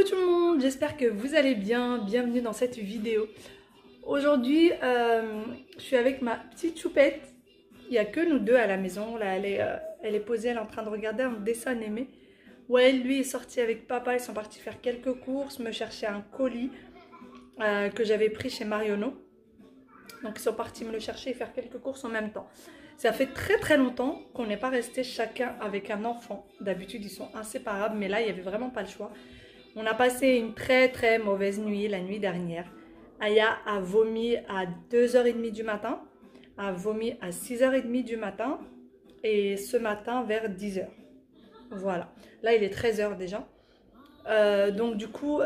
tout le monde, j'espère que vous allez bien, bienvenue dans cette vidéo. Aujourd'hui, je suis avec ma petite choupette, il n'y a que nous deux à la maison, là elle est posée, elle est en train de regarder un dessin animé. Ouais, lui est sorti avec papa, ils sont partis faire quelques courses, me chercher un colis que j'avais pris chez Marionneau. Donc ils sont partis me le chercher et faire quelques courses en même temps. Ça fait très longtemps qu'on n'est pas resté chacun avec un enfant. D'habitude ils sont inséparables, mais là il n'y avait vraiment pas le choix. On a passé une très mauvaise nuit la nuit dernière. Aya a vomi à 2h30 du matin, a vomi à 6h30 du matin et ce matin vers 10h. Voilà, là il est 13h déjà. Donc du coup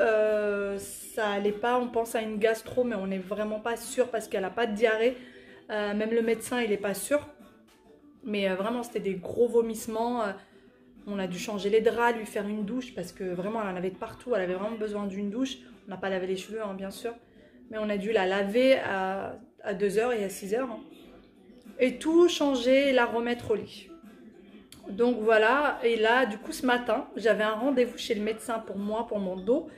ça allait pas, on pense à une gastro mais on n'est vraiment pas sûr parce qu'elle n'a pas de diarrhée. Même le médecin il n'est pas sûr. Mais vraiment c'était des gros vomissements. On a dû changer les draps, lui faire une douche parce que vraiment elle en avait de partout, elle avait vraiment besoin d'une douche. On n'a pas lavé les cheveux hein, bien sûr. Mais on a dû la laver à 2h et à 6h. Hein. Et tout changer et la remettre au lit. Donc voilà, et là du coup ce matin, j'avais un rendez-vous chez le médecin pour moi, pour mon dos,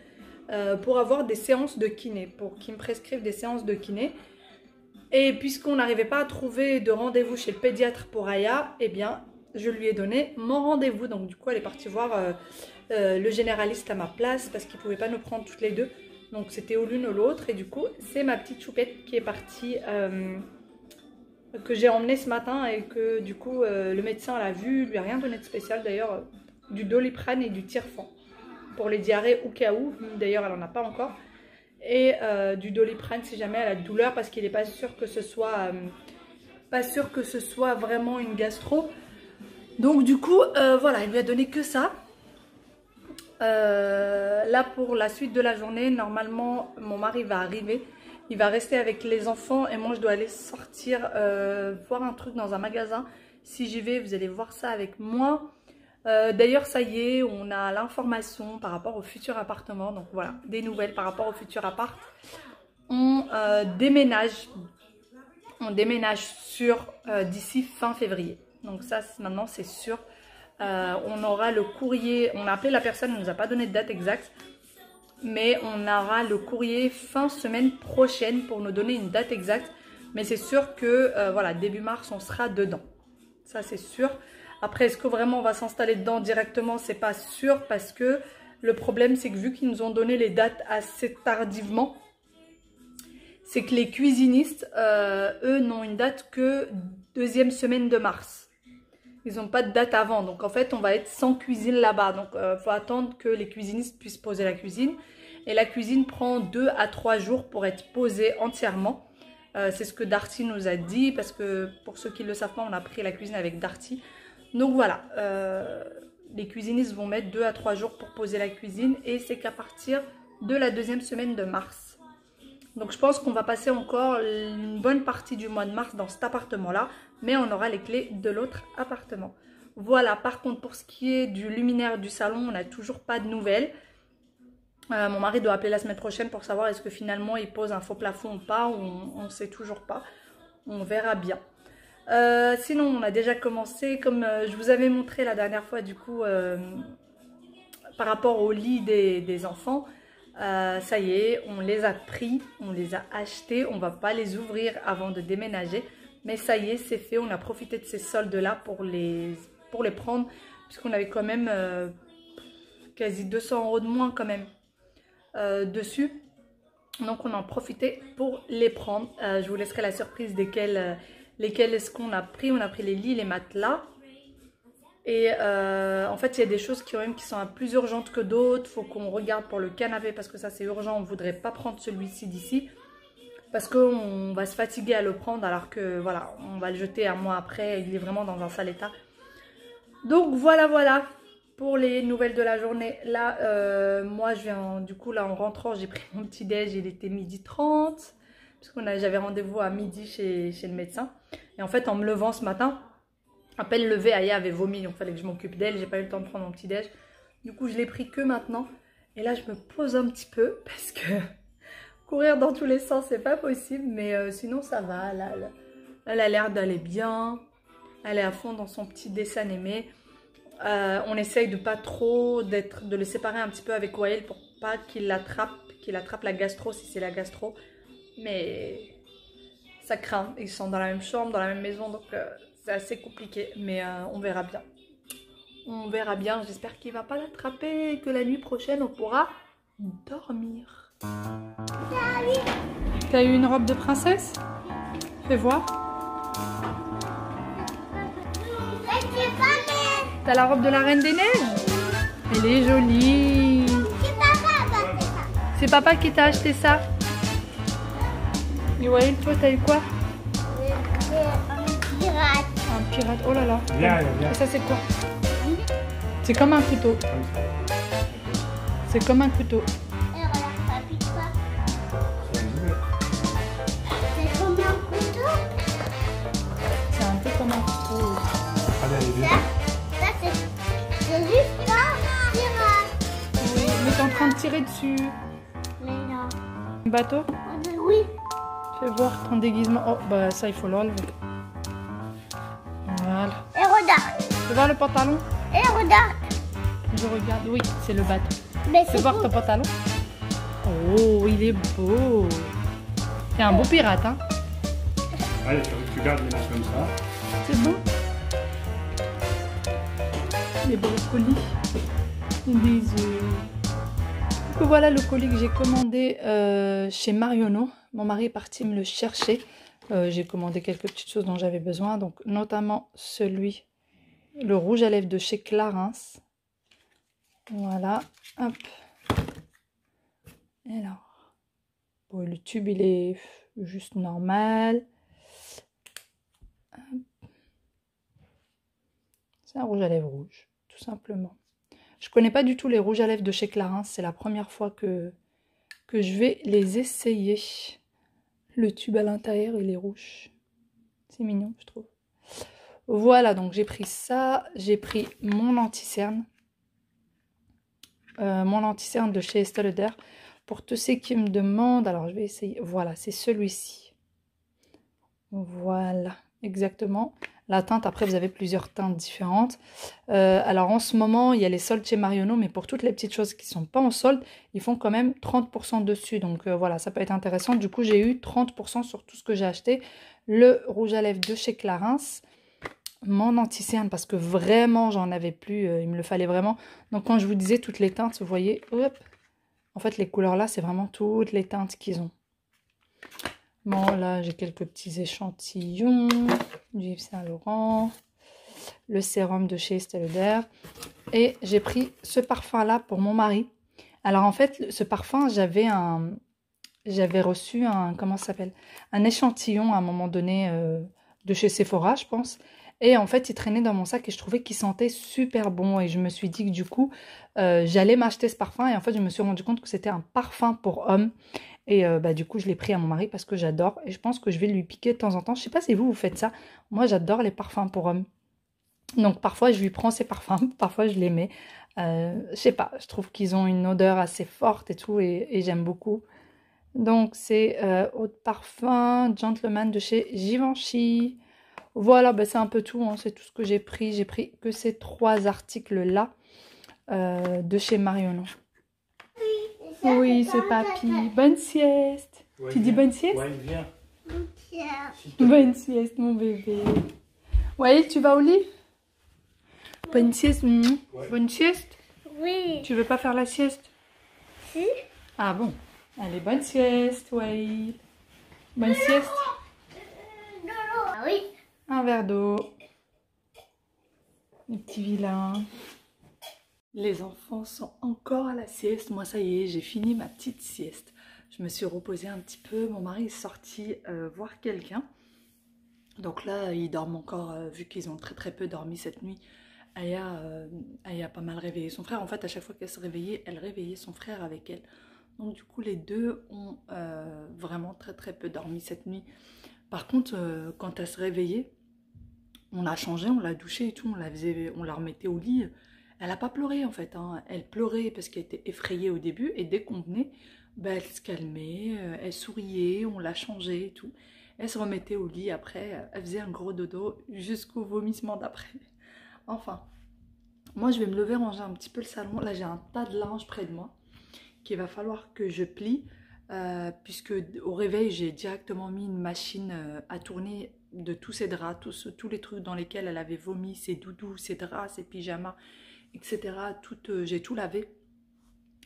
pour avoir des séances de kiné, pour qu'il me prescrive des séances de kiné. Et puisqu'on n'arrivait pas à trouver de rendez-vous chez le pédiatre pour Aya, eh bien je lui ai donné mon rendez-vous. Donc du coup elle est partie voir le généraliste à ma place parce qu'il ne pouvait pas nous prendre toutes les deux. Donc c'était ou l'une ou l'autre et du coup c'est ma petite choupette qui est partie... que j'ai emmené ce matin et que du coup le médecin l'a vu, lui a rien donné de spécial d'ailleurs, du Doliprane et du Tirfan pour les diarrhées au cas où, d'ailleurs elle en a pas encore, et du Doliprane si jamais elle a de douleur parce qu'il n'est pas sûr que ce soit vraiment une gastro. Donc du coup voilà, il lui a donné que ça. Là pour la suite de la journée, normalement mon mari va arriver. Il va rester avec les enfants et moi je dois aller sortir voir un truc dans un magasin. Si j'y vais, vous allez voir ça avec moi. D'ailleurs ça y est, on a l'information par rapport au futur appartement. Donc voilà, des nouvelles par rapport au futur appart. On déménage sur d'ici fin février. Donc ça maintenant c'est sûr. On aura le courrier, on a appelé la personne, elle ne nous a pas donné de date exacte. Mais on aura le courrier fin semaine prochaine pour nous donner une date exacte. Mais c'est sûr que voilà, début mars, on sera dedans. Ça, c'est sûr. Après, est-ce que vraiment on va s'installer dedans directement? C'est pas sûr parce que le problème, c'est que vu qu'ils nous ont donné les dates assez tardivement, c'est que les cuisinistes, eux, n'ont une date que deuxième semaine de mars. Ils n'ont pas de date avant. Donc, en fait, on va être sans cuisine là-bas. Donc, il faut attendre que les cuisinistes puissent poser la cuisine. Et la cuisine prend 2 à 3 jours pour être posée entièrement. C'est ce que Darty nous a dit. Parce que, pour ceux qui ne le savent pas, on a pris la cuisine avec Darty. Donc, voilà. Les cuisinistes vont mettre 2 à 3 jours pour poser la cuisine. Et c'est qu'à partir de la deuxième semaine de mars. Donc je pense qu'on va passer encore une bonne partie du mois de mars dans cet appartement-là. Mais on aura les clés de l'autre appartement. Voilà, par contre pour ce qui est du luminaire du salon, on n'a toujours pas de nouvelles. Mon mari doit appeler la semaine prochaine pour savoir est-ce que finalement il pose un faux plafond ou pas. On ne sait toujours pas. On verra bien. Sinon on a déjà commencé, comme je vous avais montré la dernière fois du coup, par rapport au lit des enfants. Ça y est, on les a pris, on les a achetés, on va pas les ouvrir avant de déménager, mais ça y est, c'est fait, on a profité de ces soldes là pour les prendre, puisqu'on avait quand même quasi 200 € de moins quand même dessus, donc on en profitait pour les prendre. Je vous laisserai la surprise lesquels est-ce qu'on a pris. On a pris les lits, les matelas. Et en fait, il y a des choses qui sont plus urgentes que d'autres. Il faut qu'on regarde pour le canapé parce que ça, c'est urgent. On ne voudrait pas prendre celui-ci d'ici parce qu'on va se fatiguer à le prendre alors que voilà, on va le jeter un mois après. Il est vraiment dans un sale état. Donc voilà pour les nouvelles de la journée. Là, moi, je viens du coup, là, en rentrant, j'ai pris mon petit déj. Il était 12h30 parce j'avais rendez-vous à midi chez le médecin. Et en fait, en me levant ce matin... À peine levée, Aya avait vomi, donc il fallait que je m'occupe d'elle. J'ai pas eu le temps de prendre mon petit déj. Du coup, je l'ai pris que maintenant. Et là, je me pose un petit peu parce que courir dans tous les sens, c'est pas possible. Mais sinon, ça va. Elle a l'air d'aller bien. Elle est à fond dans son petit dessin animé. On essaye de pas trop de les séparer un petit peu avec Wael pour pas qu'il attrape la gastro si c'est la gastro. Mais ça craint. Ils sont dans la même chambre, dans la même maison, donc c'est assez compliqué. Mais on verra bien. On verra bien. J'espère qu'il va pas l'attraper et que la nuit prochaine, on pourra dormir. T'as eu une robe de princesse? Fais voir. T'as la robe de la Reine des Neiges? Elle est jolie. C'est papa qui t'a acheté ça. Et Wael, toi t'as eu quoi? Un pirate. Un pirate, oh là là. Viens. Et ça c'est quoi? C'est comme un couteau. C'est comme un couteau. Et regarde, ça pique pas. C'est comme un couteau. C'est un peu comme un couteau. Allez, Ça c'est juste un pirate. Oui, mais t'es en train de tirer dessus. Mais non. Un bateau? Oui. Fais voir ton déguisement. Oh, bah ça il faut l'enlever. Voilà. Et regarde. Fais voir le pantalon. Et regarde. Je regarde. Oui, c'est le bateau. Mais Fais c'est voir tout. ton pantalon. Oh, il est beau. C'est un beau pirate, hein. allez, tu gardes les mains comme ça. C'est bon. Les brocolis. Des œufs. Donc voilà le colis que j'ai commandé chez Marionneau. Mon mari est parti me le chercher. J'ai commandé quelques petites choses dont j'avais besoin. Donc notamment celui, le rouge à lèvres de chez Clarins. Voilà. Hop. Alors. Bon, le tube il est juste normal. C'est un rouge à lèvres rouge, tout simplement. Je connais pas du tout les rouges à lèvres de chez Clarins. C'est la première fois que je vais les essayer. Le tube à l'intérieur, il est rouge. C'est mignon, je trouve. Voilà, donc j'ai pris ça. J'ai pris mon anti-cerne. Mon anti-cerne de chez Estée Lauder. Pour tous ceux qui me demandent, alors je vais essayer. Voilà, c'est celui-ci. Voilà, exactement. La teinte, après vous avez plusieurs teintes différentes. Alors en ce moment, il y a les soldes chez Marionneau, mais pour toutes les petites choses qui ne sont pas en solde, ils font quand même 30% dessus. Donc voilà, ça peut être intéressant. Du coup, j'ai eu 30% sur tout ce que j'ai acheté. Le rouge à lèvres de chez Clarins. Mon anti-cerne, parce que vraiment, j'en avais plus. Il me le fallait vraiment. Donc quand je vous disais toutes les teintes, vous voyez, hop. En fait, les couleurs là, c'est vraiment toutes les teintes qu'ils ont. Bon, là, j'ai quelques petits échantillons du Yves Saint Laurent, le sérum de chez Estée Lauder. Et j'ai pris ce parfum-là pour mon mari. Alors, en fait, ce parfum, j'avais reçu un, comment ça s'appelle? Un échantillon à un moment donné de chez Sephora, je pense. Et en fait, il traînait dans mon sac et je trouvais qu'il sentait super bon. Et je me suis dit que du coup, j'allais m'acheter ce parfum. Et en fait, je me suis rendu compte que c'était un parfum pour homme. Et du coup, je l'ai pris à mon mari parce que j'adore. Et je pense que je vais lui piquer de temps en temps. Je sais pas si vous faites ça. Moi, j'adore les parfums pour hommes. Donc, parfois, je lui prends ces parfums. Parfois, je les mets. Je sais pas. Je trouve qu'ils ont une odeur assez forte et tout. Et j'aime beaucoup. Donc, c'est eau de parfum Gentleman de chez Givenchy. Voilà, c'est un peu tout. Hein. C'est tout ce que j'ai pris. J'ai pris que ces 3 articles-là de chez Marionneau. Oui, c'est papy. Bonne sieste. Ouais, Tu dis bonne sieste? Ouais, viens. Bonne sieste, mon bébé. Ouais, tu vas au lit? Bonne sieste, Mimi. Ouais. Bonne sieste? Oui. Tu veux pas faire la sieste? Si. Ah bon. Allez, bonne sieste, ouais. Bonne sieste. Ah oui. Un verre d'eau. Les petits vilains. Les enfants sont encore à la sieste. Moi, ça y est, j'ai fini ma petite sieste. Je me suis reposée un petit peu. Mon mari est sorti voir quelqu'un. Donc là, ils dorment encore, vu qu'ils ont très peu dormi cette nuit. Aya a pas mal réveillé son frère. En fait, à chaque fois qu'elle se réveillait, elle réveillait son frère avec elle. Donc du coup, les deux ont vraiment très peu dormi cette nuit. Par contre, quand elle se réveillait, on l'a changée, on l'a douchée et tout, on la remettait au lit. Elle n'a pas pleuré en fait, hein. Elle pleurait parce qu'elle était effrayée au début et dès qu'on venait, elle se calmait, elle souriait, on l'a changée et tout. Elle se remettait au lit après, elle faisait un gros dodo jusqu'au vomissement d'après. Enfin, moi je vais me lever ranger un petit peu le salon. Là j'ai un tas de linge près de moi qu'il va falloir que je plie. Puisque au réveil, j'ai directement mis une machine à tourner de tous ses draps, tous les trucs dans lesquels elle avait vomi, ses doudous, ses draps, ses pyjamas, etc. J'ai tout lavé.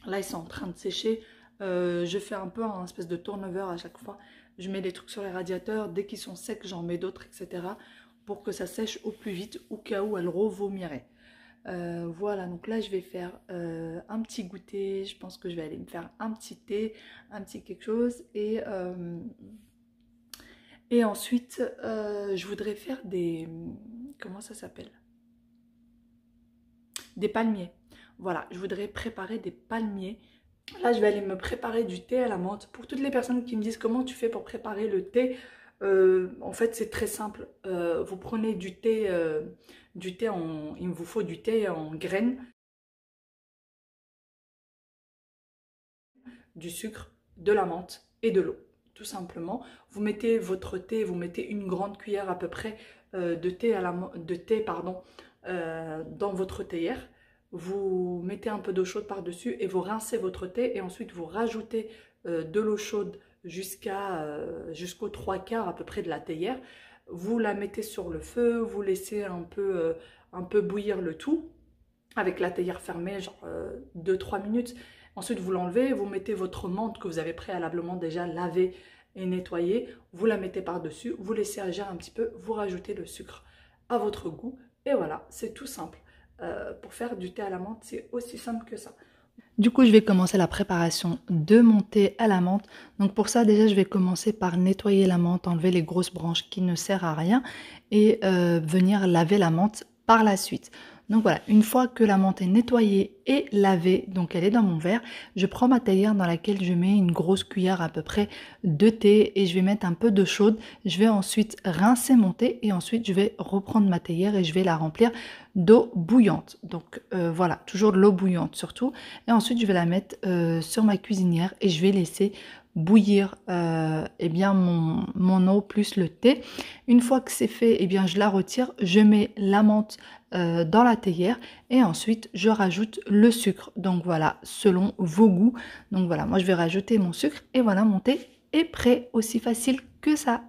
Là, ils sont en train de sécher. Je fais un peu un espèce de turnover à chaque fois. Je mets les trucs sur les radiateurs. Dès qu'ils sont secs, j'en mets d'autres, etc. pour que ça sèche au plus vite, au cas où elle revomiraient. Voilà, donc là je vais faire un petit goûter. Je pense que je vais aller me faire un petit thé, un petit quelque chose. Et ensuite, je voudrais faire des... Comment ça s'appelle? Des palmiers. Voilà, je voudrais préparer des palmiers. Là, je vais aller me préparer du thé à la menthe. Pour toutes les personnes qui me disent comment tu fais pour préparer le thé, en fait, c'est très simple. Vous prenez du thé il vous faut du thé en graines, du sucre, de la menthe et de l'eau. Tout simplement, vous mettez votre thé, vous mettez une grande cuillère à peu près de thé, dans votre théière. Vous mettez un peu d'eau chaude par-dessus et vous rincez votre thé et ensuite vous rajoutez de l'eau chaude jusqu'aux 3/4 à peu près de la théière. Vous la mettez sur le feu, vous laissez un peu bouillir le tout avec la théière fermée, genre 2-3 minutes. Ensuite, vous l'enlevez, vous mettez votre menthe que vous avez préalablement déjà lavée et nettoyée. Vous la mettez par-dessus, vous laissez agir un petit peu, vous rajoutez le sucre à votre goût. Et voilà, c'est tout simple. Pour faire du thé à la menthe, c'est aussi simple que ça. Du coup, je vais commencer la préparation de mon thé à la menthe. Donc pour ça, déjà, je vais commencer par nettoyer la menthe, enlever les grosses branches qui ne servent à rien et venir laver la menthe par la suite. Donc voilà, une fois que la menthe est nettoyée et lavée, donc elle est dans mon verre, je prends ma théière dans laquelle je mets une grosse cuillère à peu près de thé et je vais mettre un peu d'eau chaude. Je vais ensuite rincer mon thé et ensuite je vais reprendre ma théière et je vais la remplir d'eau bouillante. Donc voilà, toujours de l'eau bouillante surtout. Et ensuite je vais la mettre sur ma cuisinière et je vais laisser bouillir eh bien mon eau plus le thé. Une fois que c'est fait, eh bien je la retire, je mets la menthe dans la théière et ensuite je rajoute le sucre. Donc voilà, selon vos goûts. Donc voilà, moi je vais rajouter mon sucre et voilà, mon thé est prêt, aussi facile que ça.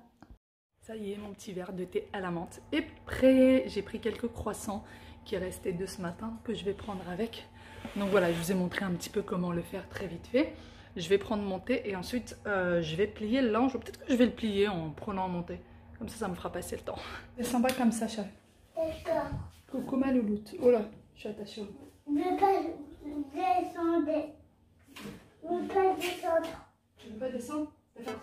Ça y est, mon petit verre de thé à la menthe est prêt. J'ai pris quelques croissants qui restaient de ce matin que je vais prendre avec. Donc voilà, je vous ai montré un petit peu comment le faire très vite fait. Je vais prendre mon thé et ensuite je vais plier le linge. Peut-être que je vais le plier en prenant mon thé. Comme ça me fera passer le temps. C'est sympa comme ça, chat. D'accord. Coucou ma louloute. Oh là, je suis attachée au bout. Ne pas descendre. Ne pas descendre. Tu veux pas descendre? D'accord.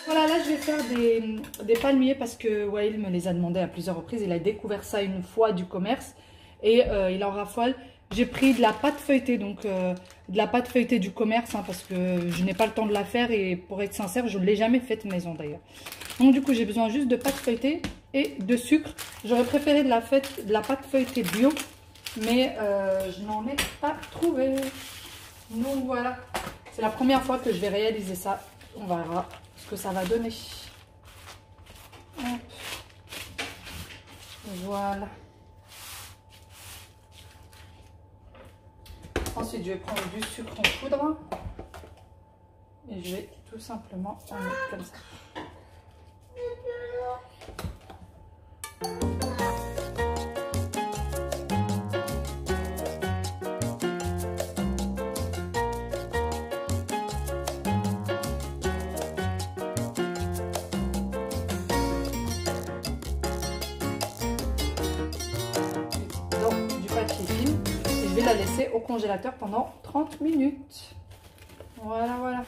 Voilà, là je vais faire des palmiers parce que Wael me les a demandé à plusieurs reprises. Il a découvert ça une fois du commerce et il en raffole. J'ai pris de la pâte feuilletée, donc de la pâte feuilletée du commerce hein, parce que je n'ai pas le temps de la faire et pour être sincère, je ne l'ai jamais faite maison d'ailleurs. Donc du coup, j'ai besoin juste de pâte feuilletée et de sucre. J'aurais préféré de la pâte feuilletée bio, mais je n'en ai pas trouvé. Donc voilà, c'est la première fois que je vais réaliser ça. On verra ce que ça va donner. Hop. Voilà. Ensuite, je vais prendre du sucre en poudre et je vais tout simplement en mettre comme ça. la laisser au congélateur pendant 30 minutes. Voilà, voilà.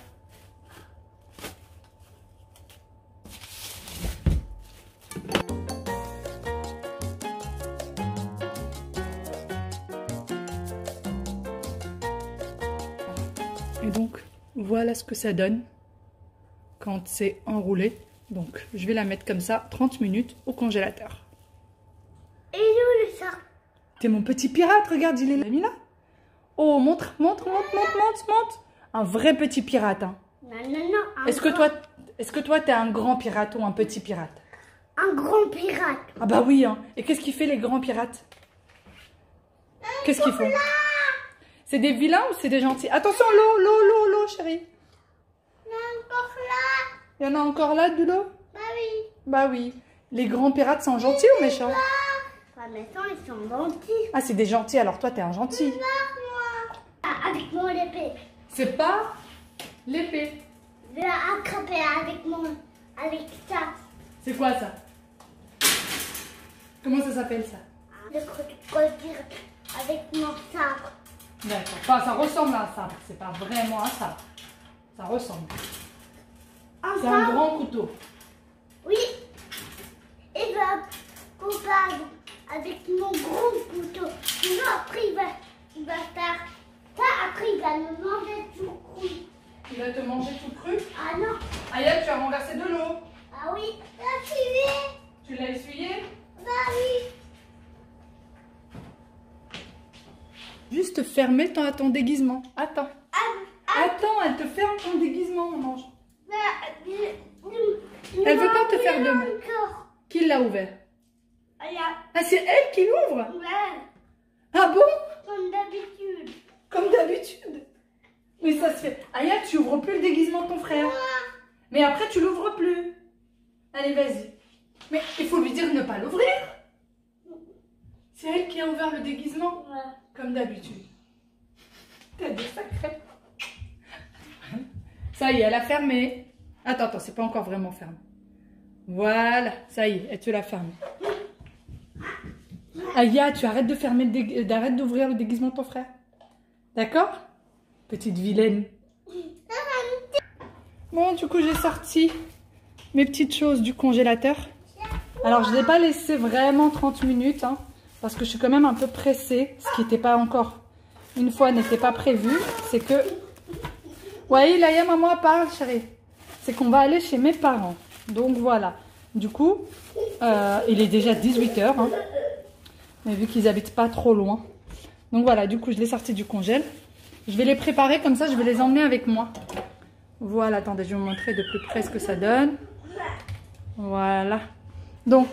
Et donc, voilà ce que ça donne quand c'est enroulé. Donc, je vais la mettre comme ça, 30 minutes au congélateur. Et nous le sort. T'es mon petit pirate, regarde, il est là. Mis là. Oh, montre, montre, montre, montre, montre, montre. Un vrai petit pirate, hein. Non, non, non. Est-ce que toi, t'es un grand pirate ou un petit pirate? Un grand pirate. Ah bah oui, hein. Et qu'est-ce qu'il fait les grands pirates? Qu'est-ce qu'ils font? C'est des vilains ou c'est des gentils? Attention, l'eau, chérie. Il y a encore là. Il y en a encore là de l'eau? Bah oui. Bah oui. Les grands pirates sont gentils ou méchants? Bah maintenant ils sont gentils. Ah, c'est des gentils, alors toi, t'es un gentil. Moi. Ah, avec mon épée. C'est pas l'épée. Je vais attraper avec ça. C'est quoi ça? Comment ça s'appelle ça? Le crocodile avec mon sabre. D'accord. Enfin, ça ressemble à un sabre. C'est pas vraiment un sabre. Ça ressemble. C'est un grand couteau. Oui. Et va combattre avec mon gros couteau. Sinon après il va faire ça. Après il va me manger tout cru. Il va te manger tout cru? Ah non. Aïe, tu as renversé de l'eau. Ah oui. La suivie. Tu l'as essuyé? Bah oui. Juste fermer ton déguisement. Attends. Attends, elle te ferme ton déguisement, mon ange. Elle veut pas te faire de mal. Qui l'a ouvert? Ah, c'est elle qui l'ouvre? Ouais. Ah bon? Comme d'habitude. Comme d'habitude. Mais ça se fait. Aya, tu ouvres plus le déguisement de ton frère. Mais après, tu l'ouvres plus. Allez, vas-y. Mais il faut lui dire de ne pas l'ouvrir. C'est elle qui a ouvert le déguisement. Ouais. Comme d'habitude. T'as des sacrés. Ça y est, elle a fermé. Attends, c'est pas encore vraiment fermé. Voilà, ça y est, elle te l'a fermé. Aya, tu arrêtes de fermer d'arrête d'ouvrir le déguisement de ton frère. D'accord? Petite vilaine. Bon, du coup, j'ai sorti mes petites choses du congélateur. Alors, je ne l'ai pas laissé vraiment 30 minutes, hein, parce que je suis quand même un peu pressée. Ce qui n'était pas encore, une fois, n'était pas prévu. C'est que... Ouais, Laïa, maman parle, chérie. C'est qu'on va aller chez mes parents. Donc, voilà. Du coup, il est déjà 18 h. Hein, mais vu qu'ils habitent pas trop loin. Donc, voilà. Du coup, je l'ai sorti du congèle. Je vais les préparer comme ça, je vais les emmener avec moi. Voilà, attendez, je vais vous montrer de plus près ce que ça donne. Voilà. Donc,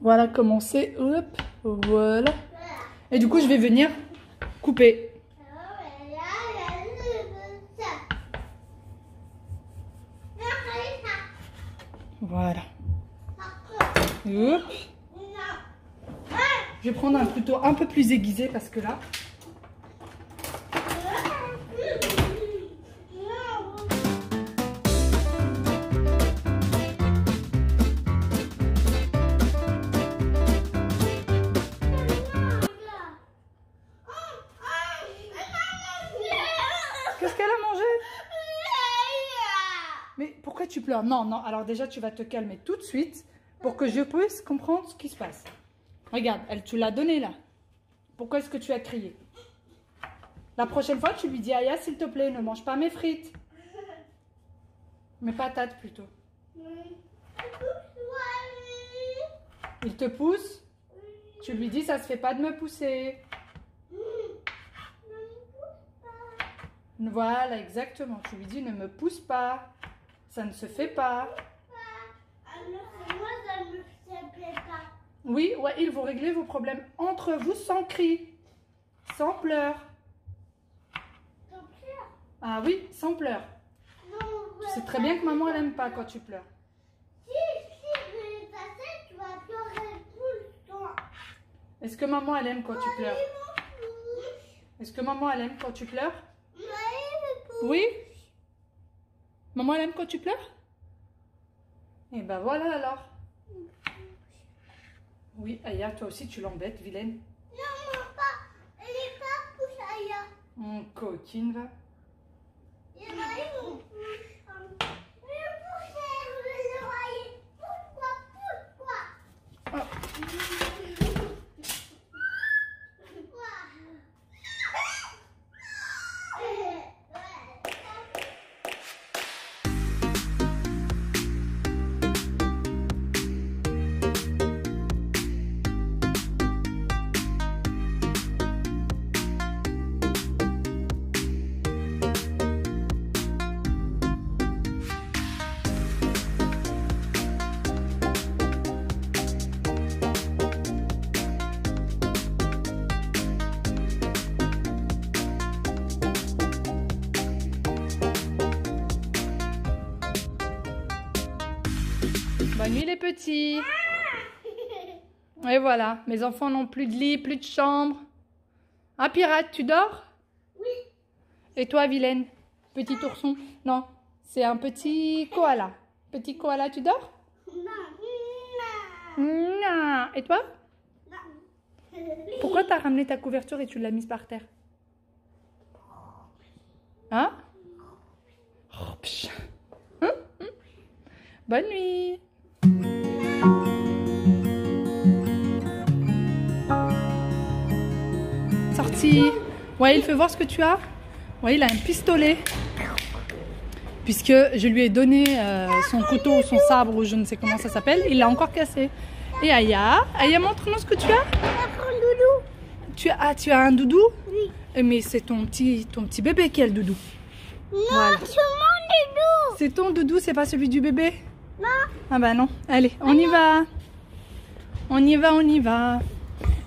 voilà comment c'est. Hop, voilà. Et du coup, je vais venir couper. Voilà. Hop. Je vais prendre un couteau un peu plus aiguisé parce que là... Qu'est-ce qu'elle a mangé? Mais pourquoi tu pleures? Non, non, alors déjà tu vas te calmer tout de suite pour que je puisse comprendre ce qui se passe. Regarde, tu l'as donné là. Pourquoi est-ce que tu as crié? La prochaine fois, tu lui dis, Aya, s'il te plaît, ne mange pas mes frites. Mes patates plutôt. Il te pousse? Tu lui dis, ça se fait pas de me pousser. Voilà, exactement. Tu lui dis, ne me pousse pas. Ça ne se fait pas. Moi, ça ne me fait pas. Oui, ouais, ils vont régler vos problèmes entre vous sans cri, sans pleurs. Sans pleurs? Ah oui, sans pleurs. Non, Tu sais très bien que maman, elle n'aime pas quand tu pleures. Si je vais les passer, tu vas pleurer tout le temps. Est-ce que maman, elle aime quand tu pleures? Est-ce que maman, elle aime quand tu pleures? Oui? Maman, elle aime quand tu pleures? Et ben voilà alors. Oui, Aya, toi aussi, tu l'embêtes, vilaine. Non, pas. Mon coquine va. Il y en a une. Mais pourquoi le loyer? Pourquoi? Bonne nuit les petits. Et voilà, mes enfants n'ont plus de lit, plus de chambre. Ah Pirate, tu dors? Oui. Et toi Vilaine? Petit ourson? Non, c'est un petit koala. Petit koala, tu dors? Non. Non. Et toi? Non. Pourquoi t'as ramené ta couverture et tu l'as mise par terre? Hein? Oh, psh. Bonne nuit. Sorti. Ouais, il fait voir ce que tu as. Ouais, il a un pistolet. Puisque je lui ai donné son couteau ou son sabre ou je ne sais comment ça s'appelle. Il l'a encore cassé. Et Aya, montre-nous ce que tu as. Tu as un doudou? Oui. Mais c'est ton petit bébé qui a le doudou. Non, voilà. c'est mon doudou. C'est ton doudou, c'est pas celui du bébé? Non. Ah bah non. Allez, on y va. On y va.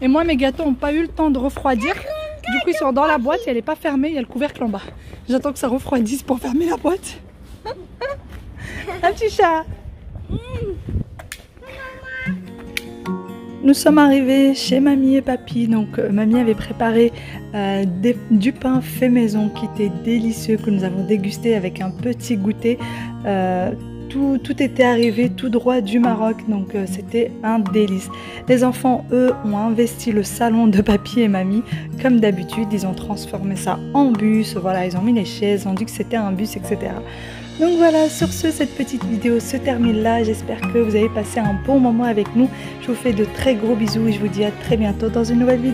Et moi, mes gâteaux n'ont pas eu le temps de refroidir. Du coup, ils sont dans la boîte et elle n'est pas fermée. Il y a le couvercle en bas. J'attends que ça refroidisse pour fermer la boîte. Un petit chat. Nous sommes arrivés chez mamie et papy. Donc mamie avait préparé du pain fait maison qui était délicieux, que nous avons dégusté avec un petit goûter. Tout était arrivé tout droit du Maroc, donc c'était un délice. Les enfants, eux, ont investi le salon de papy et mamie. Comme d'habitude, ils ont transformé ça en bus. Voilà, ils ont mis les chaises, ont dit que c'était un bus, etc. Donc voilà, sur ce, cette petite vidéo se termine là. J'espère que vous avez passé un bon moment avec nous. Je vous fais de très gros bisous et je vous dis à très bientôt dans une nouvelle vidéo.